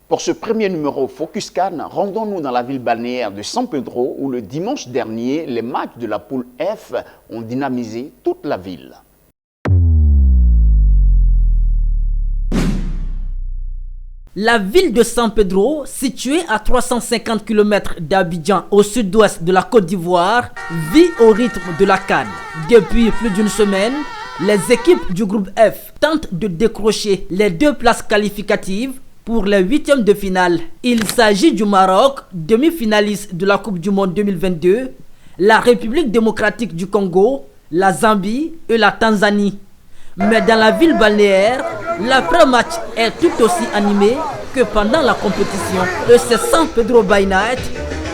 Pour ce premier numéro Focus CAN, rendons-nous dans la ville balnéaire de San Pedro où le dimanche dernier, les matchs de la poule F ont dynamisé toute la ville. La ville de San Pedro, située à 350 km d'Abidjan au sud-ouest de la Côte d'Ivoire, vit au rythme de la CAN. Depuis plus d'une semaine, les équipes du groupe F tentent de décrocher les 2 places qualificatives pour les 8e de finale. Il s'agit du Maroc, demi-finaliste de la Coupe du Monde 2022, la République démocratique du Congo, la Zambie et la Tanzanie. Mais dans la ville balnéaire, l'après-match est tout aussi animé que pendant la compétition. Et c'est San Pedro by Night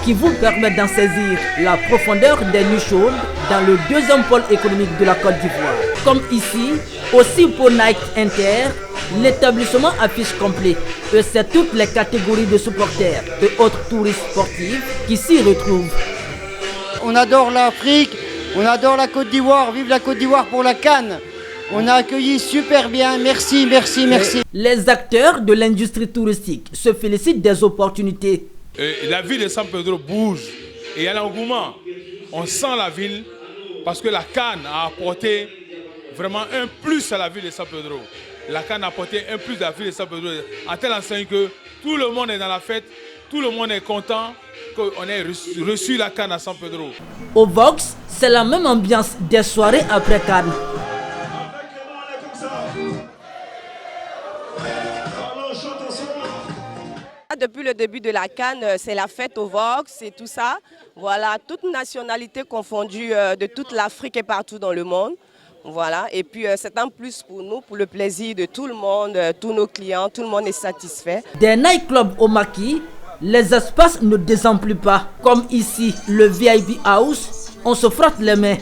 qui vous permet d'en saisir la profondeur des nuits chaudes dans le 2e pôle économique de la Côte d'Ivoire. Comme ici, aussi pour Night Inter, l'établissement affiche complet. Et c'est toutes les catégories de supporters et autres touristes sportifs qui s'y retrouvent. On adore l'Afrique, on adore la Côte d'Ivoire, vive la Côte d'Ivoire pour la CAN. On a accueilli super bien, merci, merci, merci. Les acteurs de l'industrie touristique se félicitent des opportunités. La ville de San Pedro bouge et il y a l'engouement. On sent la ville parce que la CAN a apporté vraiment un plus à la ville de San Pedro. La CAN a apporté un plus à la ville de San Pedro à telle enseigne que tout le monde est dans la fête, tout le monde est content qu'on ait reçu la CAN à San Pedro. Au Vox, c'est la même ambiance des soirées après CAN. Depuis le début de la CAN, c'est la fête au Vox et tout ça. Voilà, toute nationalité confondue de toute l'Afrique et partout dans le monde. Voilà, et puis c'est un plus pour nous, pour le plaisir de tout le monde, tous nos clients, tout le monde est satisfait. Des nightclubs au maquis, les espaces ne désemplit pas. Comme ici, le VIP House, on se frotte les mains.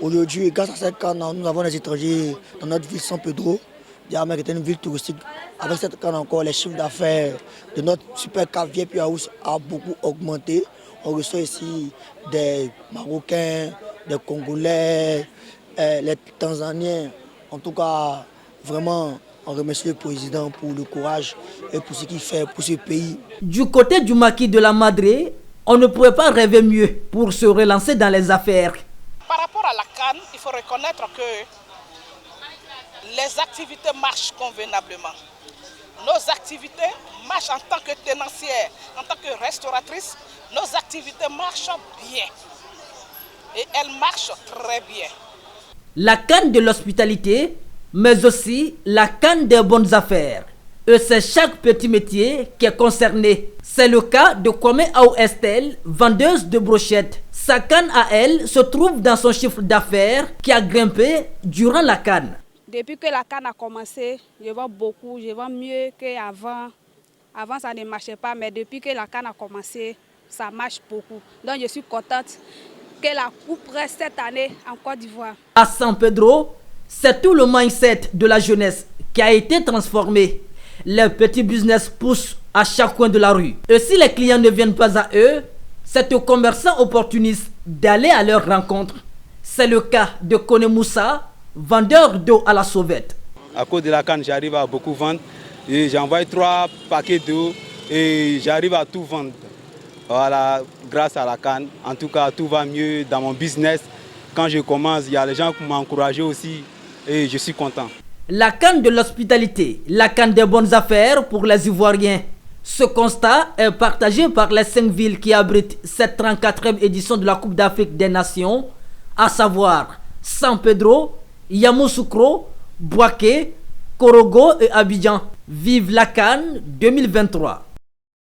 Aujourd'hui, grâce à cette CAN, nous avons des étrangers dans notre ville San Pedro. Diamant est une ville touristique. Avec cette CAN encore, les chiffres d'affaires de notre super CAN VIP House a beaucoup augmenté. On reçoit ici des Marocains, des Congolais, les Tanzaniens. En tout cas, vraiment, on remercie le président pour le courage et pour ce qu'il fait pour ce pays. Du côté du maquis de la Madre, on ne pouvait pas rêver mieux pour se relancer dans les affaires. Par rapport à la CAN, il faut reconnaître que les activités marchent convenablement. Nos activités marchent en tant que tenancière, en tant que restauratrice, nos activités marchent bien. Et elles marchent très bien. La CAN de l'hospitalité, mais aussi la CAN des bonnes affaires. Et c'est chaque petit métier qui est concerné. C'est le cas de Kwame Aou Estelle, vendeuse de brochettes. Sa CAN à elle se trouve dans son chiffre d'affaires qui a grimpé durant la CAN. Depuis que la CAN a commencé, je vends beaucoup, je vends mieux qu'avant. Avant, ça ne marchait pas, mais depuis que la CAN a commencé, ça marche beaucoup. Donc, je suis contente que la coupe reste cette année en Côte d'Ivoire. À San Pedro, c'est tout le mindset de la jeunesse qui a été transformé. Les petits business poussent à chaque coin de la rue. Et si les clients ne viennent pas à eux, c'est aux commerçants opportunistes d'aller à leur rencontre. C'est le cas de Kone Moussa, vendeur d'eau à la sauvette. À cause de la CAN, j'arrive à beaucoup vendre. J'ai envoyé 3 paquets d'eau et j'arrive à tout vendre. Voilà, grâce à la CAN. En tout cas, tout va mieux dans mon business. Quand je commence, il y a les gens qui m'ont encouragé aussi et je suis content. La CAN de l'hospitalité, la CAN des bonnes affaires pour les Ivoiriens. Ce constat est partagé par les 5 villes qui abritent cette 34e édition de la Coupe d'Afrique des Nations, à savoir San Pedro, Yamoussoukro, Bouaké, Korogo et Abidjan. Vive la CAN 2023.